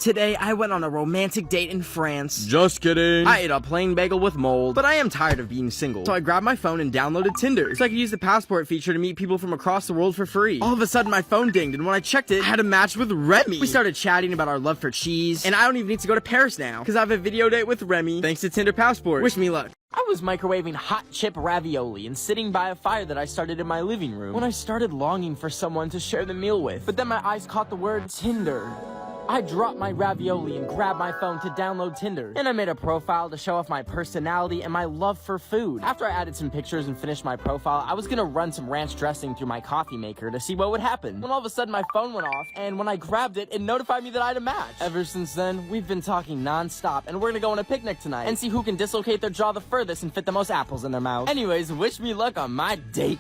Today, I went on a romantic date in France. Just kidding. I ate a plain bagel with mold, but I am tired of being single. So I grabbed my phone and downloaded Tinder, so I could use the passport feature to meet people from across the world for free. All of a sudden, my phone dinged, and when I checked it, I had a match with Remy. We started chatting about our love for cheese, and I don't even need to go to Paris now, because I have a video date with Remy, thanks to Tinder Passport. Wish me luck. I was microwaving hot chip ravioli and sitting by a fire that I started in my living room when I started longing for someone to share the meal with. But then my eyes caught the word Tinder. I dropped my ravioli and grabbed my phone to download Tinder. And I made a profile to show off my personality and my love for food. After I added some pictures and finished my profile, I was gonna run some ranch dressing through my coffee maker to see what would happen. When all of a sudden my phone went off, and when I grabbed it, it notified me that I had a match. Ever since then, we've been talking non-stop, and we're gonna go on a picnic tonight and see who can dislocate their jaw the furthest and fit the most apples in their mouth. Anyways, wish me luck on my date.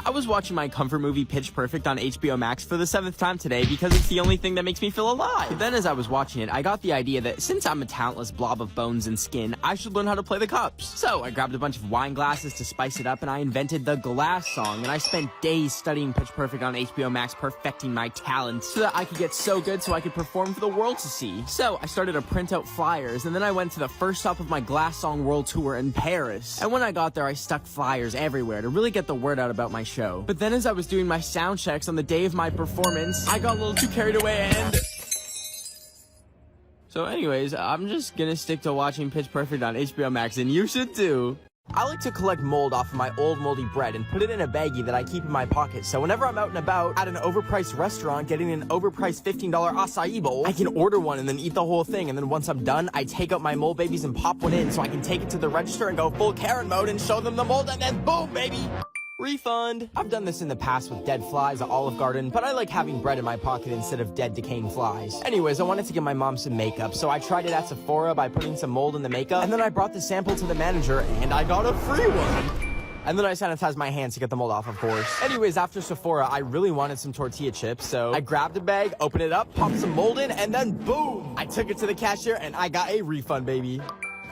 I was watching my comfort movie Pitch Perfect on HBO Max for the 7th time today because it's the only thing that makes me feel alive. But then as I was watching it, I got the idea that since I'm a talentless blob of bones and skin, I should learn how to play the cups. So I grabbed a bunch of wine glasses to spice it up, and I invented the glass song, and I spent days studying Pitch Perfect on HBO Max, perfecting my talents so that I could get so good so I could perform for the world to see. So I started to print out flyers, and then I went to the first stop of my glass song world tour in Paris. And when I got there, I stuck flyers everywhere to really get the word out about my show. But then as I was doing my sound checks on the day of my performance, I got a little too carried away and... So anyways, I'm just gonna stick to watching Pitch Perfect on HBO Max, and you should too. I like to collect mold off of my old moldy bread and put it in a baggie that I keep in my pocket, so whenever I'm out and about at an overpriced restaurant getting an overpriced $15 acai bowl, I can order one and then eat the whole thing, and then once I'm done, I take out my mold babies and pop one in so I can take it to the register and go full Karen mode and show them the mold, and then boom, baby! Refund. I've done this in the past with dead flies at Olive Garden, but I like having bread in my pocket instead of dead decaying flies. Anyways, I wanted to give my mom some makeup, so I tried it at Sephora by putting some mold in the makeup, and then I brought the sample to the manager, and I got a free one. And then I sanitized my hands to get the mold off, of course. Anyways, after Sephora, I really wanted some tortilla chips, so I grabbed a bag, opened it up, popped some mold in, and then boom! I took it to the cashier, and I got a refund, baby.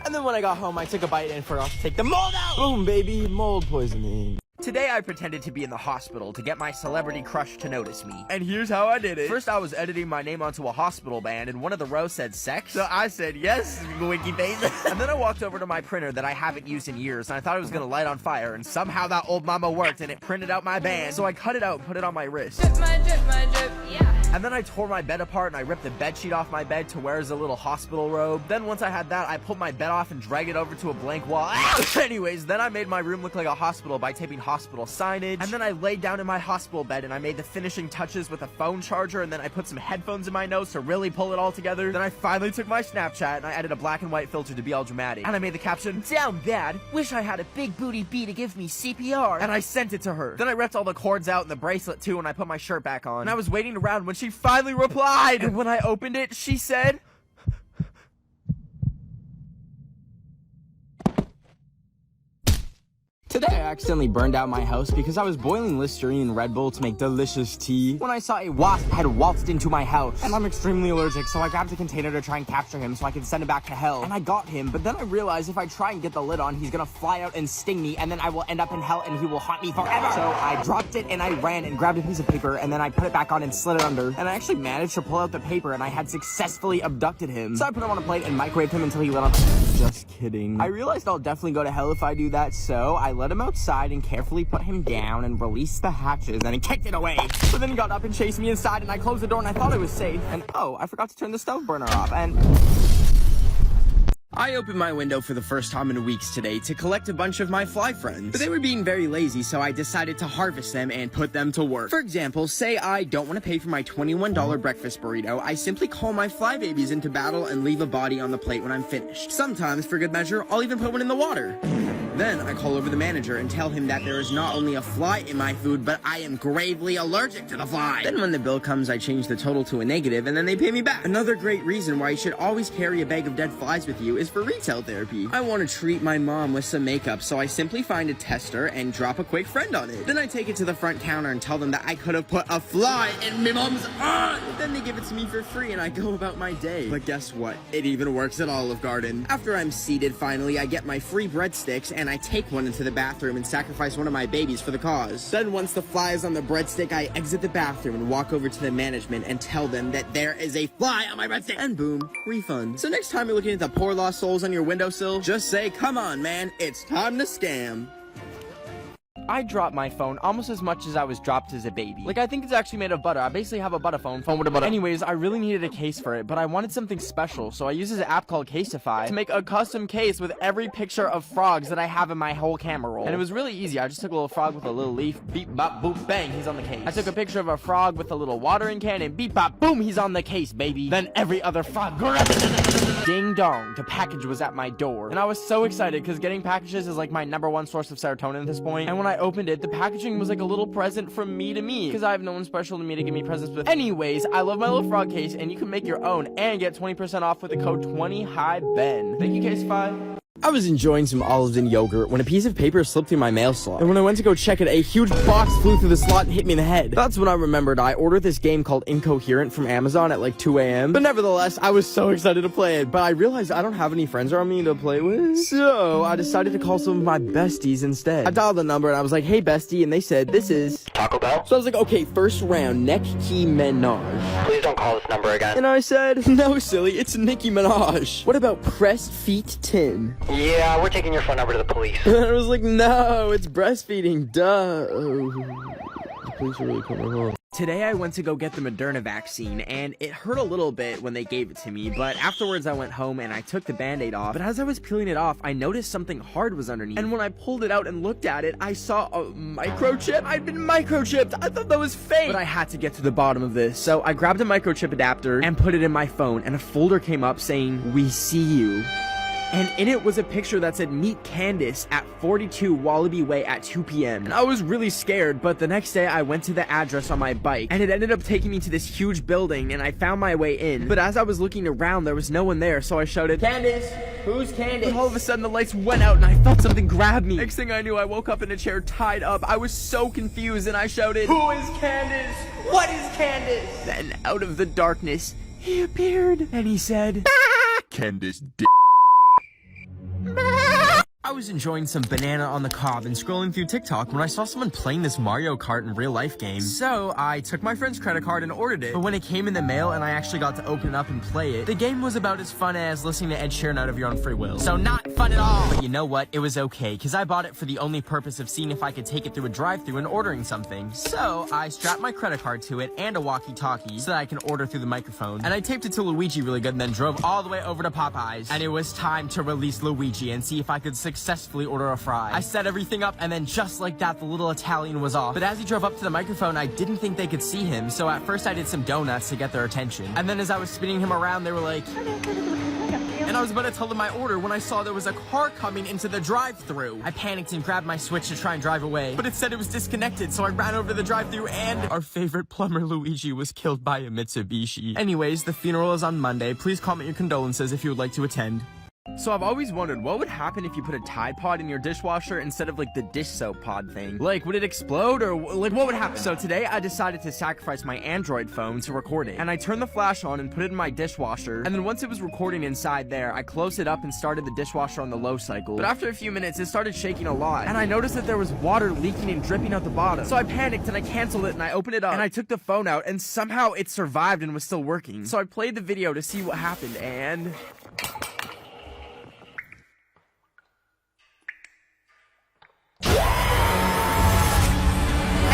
And then when I got home, I took a bite and forgot to take the mold out! Boom, baby, mold poisoning. Today I pretended to be in the hospital to get my celebrity crush to notice me. And here's how I did it. First I was editing my name onto a hospital band, and one of the rows said sex. So I said yes, winky face. And then I walked over to my printer that I haven't used in years, and I thought it was gonna light on fire, and somehow that old mama worked and it printed out my band. So I cut it out and put it on my wrist. Drip, my drip, yeah. And then I tore my bed apart and I ripped the bed sheet off my bed to wear as a little hospital robe. Then once I had that, I pulled my bed off and dragged it over to a blank wall. Anyways, then I made my room look like a hospital by taping hospital signage. And then I laid down in my hospital bed and I made the finishing touches with a phone charger, and then I put some headphones in my nose to really pull it all together. Then I finally took my Snapchat and I added a black and white filter to be all dramatic. And I made the caption, "Down bad, wish I had a big booty bee to give me CPR." And I sent it to her. Then I ripped all the cords out and the bracelet too, and I put my shirt back on. And I was waiting around when she finally replied. And when I opened it, she said, "Today I accidentally burned out my house because I was boiling Listerine and Red Bull to make delicious tea when I saw a wasp had waltzed into my house. And I'm extremely allergic, so I grabbed a container to try and capture him so I could send him back to hell. And I got him, but then I realized if I try and get the lid on, he's gonna fly out and sting me, and then I will end up in hell and he will haunt me forever. So I dropped it and I ran and grabbed a piece of paper, and then I put it back on and slid it under. And I actually managed to pull out the paper, and I had successfully abducted him. So I put him on a plate and microwaved him until he lit on. Just kidding. I realized I'll definitely go to hell if I do that, so I let him outside and carefully put him down and released the hatches, and he kicked it away. But then he got up and chased me inside, and I closed the door and I thought I was safe. And oh, I forgot to turn the stove burner off, and... I opened my window for the first time in weeks today to collect a bunch of my fly friends. But they were being very lazy, so I decided to harvest them and put them to work. For example, say I don't want to pay for my $21 breakfast burrito, I simply call my fly babies into battle and leave a body on the plate when I'm finished. Sometimes, for good measure, I'll even put one in the water. Then I call over the manager and tell him that there is not only a fly in my food, but I am gravely allergic to the fly. Then when the bill comes, I change the total to a negative, and then they pay me back. Another great reason why you should always carry a bag of dead flies with you is for retail therapy. I want to treat my mom with some makeup, so I simply find a tester and drop a quick friend on it. Then I take it to the front counter and tell them that I could have put a fly in my mom's eye. Then they give it to me for free and I go about my day. But guess what? It even works at Olive Garden. After I'm seated, finally, I get my free breadsticks and and I take one into the bathroom and sacrifice one of my babies for the cause. Then once the fly is on the breadstick, I exit the bathroom and walk over to the management and tell them that there is a fly on my breadstick. And boom, refund. So next time you're looking at the poor lost souls on your windowsill, just say, come on, man, it's time to scam. I dropped my phone almost as much as I was dropped as a baby. Like, I think it's actually made of butter. I basically have a butter phone with a butter. Anyways, I really needed a case for it, but I wanted something special, so I used this app called Caseify to make a custom case with every picture of frogs that I have in my whole camera roll. And it was really easy. I just took a little frog with a little leaf, beep, bop, boop, bang, he's on the case. I took a picture of a frog with a little watering can, and beep, bop, boom, he's on the case, baby. Then every other frog, ding dong, the package was at my door. And I was so excited because getting packages is like my #1 source of serotonin at this point. And when I opened it, the packaging was like a little present from me to me, because I have no one special to me to give me presents with. Anyways, I love my little frog case, and you can make your own and get 20% off with the code 20HighBen. Thank you, Caseify. I was enjoying some olives and yogurt when a piece of paper slipped through my mail slot. And when I went to go check it, a huge box flew through the slot and hit me in the head. That's when I remembered I ordered this game called Incoherent from Amazon at like 2 a.m. But nevertheless, I was so excited to play it. But I realized I don't have any friends around me to play with. So I decided to call some of my besties instead. I dialed the number and I was like, hey bestie, and they said, this is Taco Bell? So I was like, okay, first round, neck key Minaj. Please don't call this number again. And I said, no silly, it's Nicki Minaj. What about pressed feet Tin? Yeah, we're taking your phone number to the police. And I was like, no, it's breastfeeding, duh. Oh, the police are really coming home. Today I went to go get the Moderna vaccine, and it hurt a little bit when they gave it to me, but afterwards I went home and I took the band-aid off. But as I was peeling it off, I noticed something hard was underneath. And when I pulled it out and looked at it, I saw a microchip. I'd been microchipped. I thought that was fake. But I had to get to the bottom of this. So I grabbed a microchip adapter and put it in my phone, and a folder came up saying, we see you. And in it was a picture that said, meet Candace at 42 Wallaby Way at 2 p.m. And I was really scared, but the next day I went to the address on my bike, and it ended up taking me to this huge building, and I found my way in. But as I was looking around, there was no one there, so I shouted, Candace, who's Candace? But all of a sudden the lights went out, and I felt something grab me. Next thing I knew, I woke up in a chair tied up. I was so confused, and I shouted, who is Candace? What is Candace? Then out of the darkness, he appeared, and he said, Candace I was enjoying some banana on the cob and scrolling through TikTok when I saw someone playing this Mario Kart in real life game. So I took my friend's credit card and ordered it. But when it came in the mail and I actually got to open it up and play it, the game was about as fun as listening to Ed Sheeran out of your own free will. So not fun at all. But you know what? It was okay, because I bought it for the only purpose of seeing if I could take it through a drive-thru and ordering something. So I strapped my credit card to it and a walkie-talkie so that I can order through the microphone. And I taped it to Luigi really good and then drove all the way over to Popeyes. And it was time to release Luigi and see if I could successfully order a fry. I set everything up, and then just like that, the little Italian was off. But as he drove up to the microphone, I didn't think they could see him, so at first I did some donuts to get their attention. And then as I was spinning him around, they were like, and I was about to tell them my order when I saw there was a car coming into the drive-thru. I panicked and grabbed my Switch to try and drive away, but it said it was disconnected, so I ran over to the drive-thru, and our favorite plumber Luigi was killed by a Mitsubishi. Anyways, the funeral is on Monday. Please comment your condolences if you would like to attend. So I've always wondered, what would happen if you put a Tide Pod in your dishwasher instead of like the dish soap pod thing? Like, would it explode, or like what would happen? So today I decided to sacrifice my Android phone to record it. And I turned the flash on and put it in my dishwasher. And then once it was recording inside there, I closed it up and started the dishwasher on the low cycle. But after a few minutes, it started shaking a lot. And I noticed that there was water leaking and dripping out the bottom. So I panicked and I canceled it and I opened it up. And I took the phone out and somehow it survived and was still working. So I played the video to see what happened, and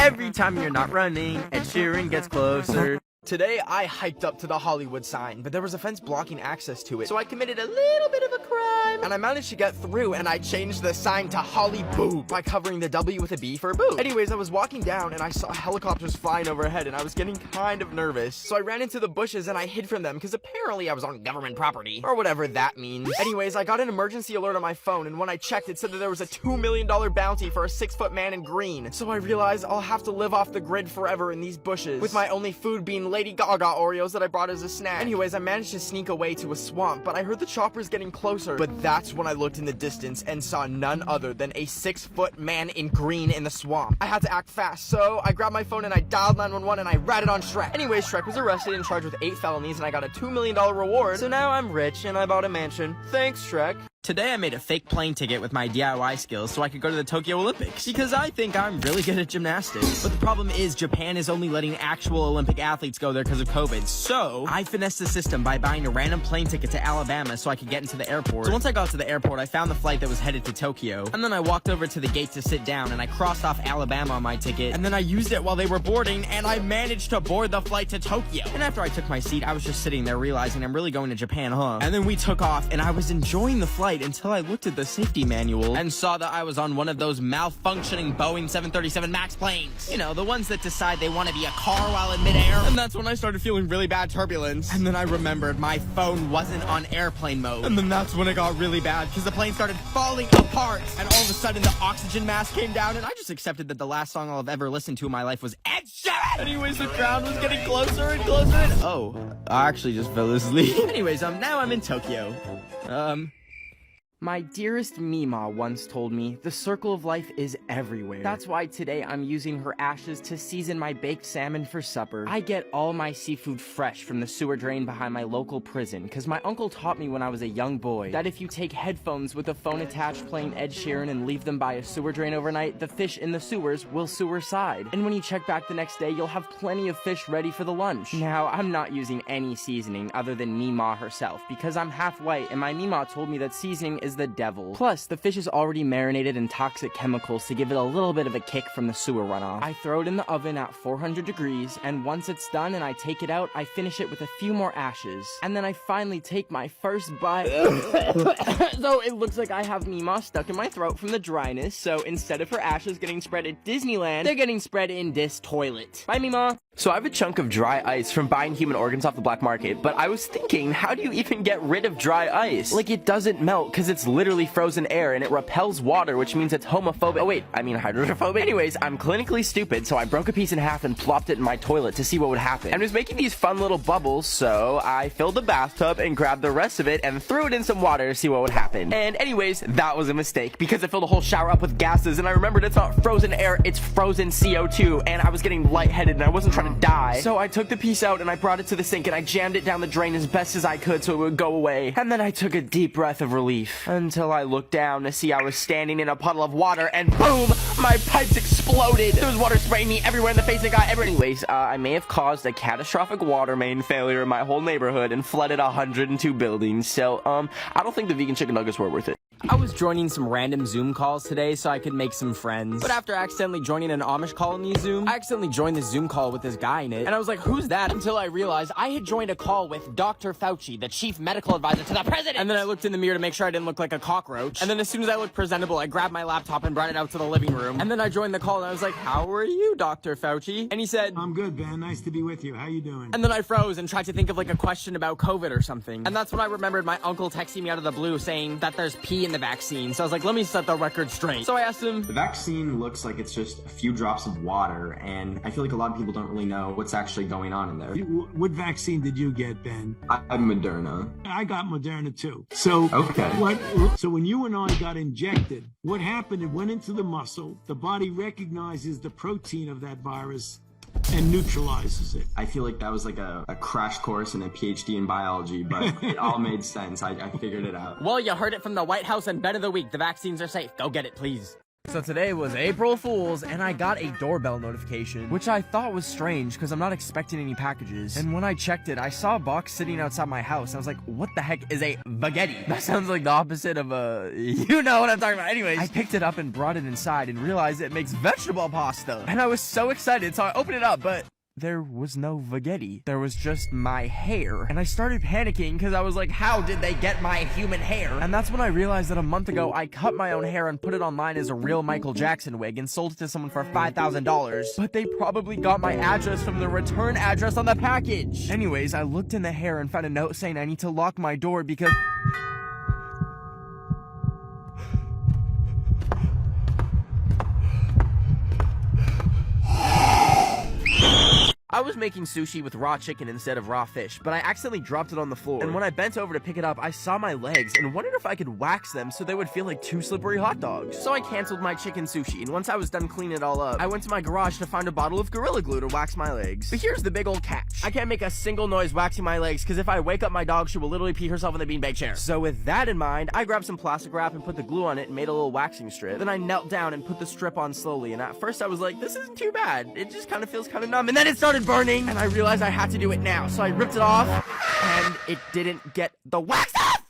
every time you're not running, Ed Sheeran gets closer. Today, I hiked up to the Hollywood sign, but there was a fence blocking access to it, so I committed a little bit of a crime. And I managed to get through, and I changed the sign to Holly Boob by covering the W with a B for boob. Anyways, I was walking down, and I saw helicopters flying overhead, and I was getting kind of nervous. So I ran into the bushes, and I hid from them, because apparently I was on government property, or whatever that means. Anyways, I got an emergency alert on my phone, and when I checked, it said that there was a $2 million bounty for a 6-foot man in green. So I realized I'll have to live off the grid forever in these bushes, with my only food being Lady Gaga Oreos that I brought as a snack. Anyways, I managed to sneak away to a swamp, but I heard the choppers getting closer. But that's when I looked in the distance and saw none other than a 6-foot man in green in the swamp. I had to act fast, so I grabbed my phone and I dialed 911 and I ratted on Shrek. Anyways, Shrek was arrested and charged with 8 felonies, and I got a $2 million reward. So now I'm rich and I bought a mansion. Thanks, Shrek. Today I made a fake plane ticket with my DIY skills so I could go to the Tokyo Olympics, because I think I'm really good at gymnastics. But the problem is Japan is only letting actual Olympic athletes go there because of COVID. So I finessed the system by buying a random plane ticket to Alabama so I could get into the airport. So once I got to the airport, I found the flight that was headed to Tokyo. And then I walked over to the gate to sit down and I crossed off Alabama on my ticket. And then I used it while they were boarding and I managed to board the flight to Tokyo. And after I took my seat, I was just sitting there realizing I'm really going to Japan, huh? And then we took off and I was enjoying the flight until I looked at the safety manual and saw that I was on one of those malfunctioning Boeing 737 MAX planes. You know, the ones that decide they want to be a car while in midair. And that's when I started feeling really bad turbulence. And then I remembered my phone wasn't on airplane mode. And then that's when it got really bad because the plane started falling apart. And all of a sudden the oxygen mask came down and I just accepted that the last song I'll have ever listened to in my life was Ed Sheeran. Anyways, the crowd was getting closer and closer and oh, I actually just fell asleep. Anyways, now I'm in Tokyo. My dearest Mima once told me, the circle of life is everywhere. That's why today I'm using her ashes to season my baked salmon for supper. I get all my seafood fresh from the sewer drain behind my local prison, cause my uncle taught me when I was a young boy that if you take headphones with a phone attached playing Ed Sheeran and leave them by a sewer drain overnight, the fish in the sewers will sewer-side. And when you check back the next day, you'll have plenty of fish ready for the lunch. Now, I'm not using any seasoning other than Mima herself, because I'm half white and my Mima told me that seasoning is the devil. Plus, the fish is already marinated in toxic chemicals to give it a little bit of a kick from the sewer runoff. I throw it in the oven at 400 degrees, and once it's done and I take it out, I finish it with a few more ashes. And then I finally take my first bite. So it looks like I have Mima stuck in my throat from the dryness, so instead of her ashes getting spread at Disneyland, they're getting spread in this toilet. Bye, Mima! So I have a chunk of dry ice from buying human organs off the black market, but I was thinking, how do you even get rid of dry ice? Like, it doesn't melt because it's literally frozen air and it repels water, which means it's homophobic. Oh wait, I mean hydrophobic. Anyways, I'm clinically stupid, so I broke a piece in half and plopped it in my toilet to see what would happen. And it was making these fun little bubbles, so I filled the bathtub and grabbed the rest of it and threw it in some water to see what would happen. And anyways, that was a mistake because it filled the whole shower up with gases, and I remembered it's not frozen air, it's frozen CO2, and I was getting lightheaded and I wasn't trying to die. So I took the piece out and I brought it to the sink and I jammed it down the drain as best as I could so it would go away. And then I took a deep breath of relief until I looked down to see I was standing in a puddle of water and boom, my pipes exploded. There was water spraying me everywhere in the face. It got everywhere. Anyways, I may have caused a catastrophic water main failure in my whole neighborhood and flooded 102 buildings. So, I don't think the vegan chicken nuggets were worth it. I was joining some random Zoom calls today so I could make some friends. But after accidentally joining an Amish colony Zoom, I accidentally joined this Zoom call with this guy in it. And I was like, who's that? Until I realized I had joined a call with Dr. Fauci, the chief medical advisor to the president. And then I looked in the mirror to make sure I didn't look like a cockroach. And then as soon as I looked presentable, I grabbed my laptop and brought it out to the living room. And then I joined the call and I was like, how are you, Dr. Fauci? And he said, I'm good, Ben. Nice to be with you. How you doing? And then I froze and tried to think of like a question about COVID or something. And that's when I remembered my uncle texting me out of the blue saying that there's pee in the vaccine. So I was like, let me set the record straight. So I asked him, the vaccine looks like it's just a few drops of water, and I feel like a lot of people don't really know what's actually going on in there. What vaccine did you get, Ben? I'm Moderna. I got Moderna too. So okay. So when you and I got injected, what happened? It went into the muscle. The body recognizes the protein of that virus and neutralizes it. I feel like that was like a crash course and a PhD in biology, but it all made sense. I figured it out. Well, you heard it from the White House and Bet of the Week. The vaccines are safe. Go get it, please. So today was April Fool's, and I got a doorbell notification, which I thought was strange because I'm not expecting any packages. And when I checked it, I saw a box sitting outside my house. I was like, what the heck is a baguette? That sounds like the opposite of a... You know what I'm talking about. Anyways, I picked it up and brought it inside and realized it makes vegetable pasta. And I was so excited, so I opened it up, but... there was no spaghetti. There was just my hair. And I started panicking because I was like, how did they get my human hair? And that's when I realized that a month ago, I cut my own hair and put it online as a real Michael Jackson wig and sold it to someone for $5,000. But they probably got my address from the return address on the package. Anyways, I looked in the hair and found a note saying I need to lock my door because... I I was making sushi with raw chicken instead of raw fish, but I accidentally dropped it on the floor. And when I bent over to pick it up, I saw my legs and wondered if I could wax them so they would feel like 2 slippery hot dogs. So I canceled my chicken sushi, and once I was done cleaning it all up, I went to my garage to find a bottle of Gorilla Glue to wax my legs. But here's the big old catch. I can't make a single noise waxing my legs because if I wake up my dog, she will literally pee herself in the beanbag chair. So with that in mind, I grabbed some plastic wrap and put the glue on it and made a little waxing strip. Then I knelt down and put the strip on slowly, and at first I was like, this isn't too bad. It just kind of feels kind of numb. And then it started burning, and I realized I had to do it now. So I ripped it off, and it didn't get the wax off!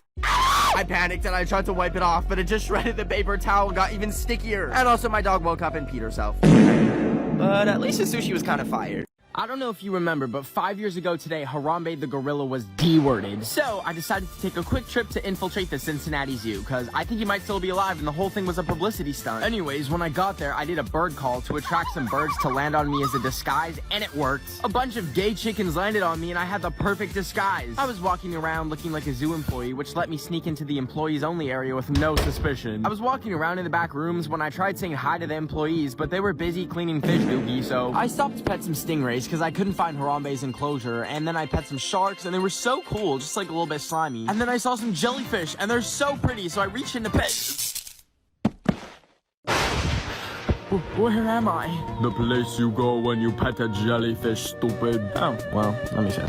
I panicked and I tried to wipe it off, but it just shredded the paper towel and got even stickier. And also my dog woke up and peed herself. But at least the sushi was kind of fire. I don't know if you remember, but 5 years ago today, Harambe the gorilla was D-worded. So I decided to take a quick trip to infiltrate the Cincinnati Zoo, because I think he might still be alive and the whole thing was a publicity stunt. Anyways, when I got there, I did a bird call to attract some birds to land on me as a disguise, and it worked. A bunch of gay chickens landed on me and I had the perfect disguise. I was walking around looking like a zoo employee, which let me sneak into the employees only area with no suspicion. I was walking around in the back rooms when I tried saying hi to the employees, but they were busy cleaning fish dookie, so I stopped to pet some stingrays because I couldn't find Harambe's enclosure, and then I pet some sharks and they were so cool, just like a little bit slimy. And then I saw some jellyfish and they're so pretty, so I reached in to pet. Where am I? The place you go when you pet a jellyfish, stupid. Oh, well, let me see.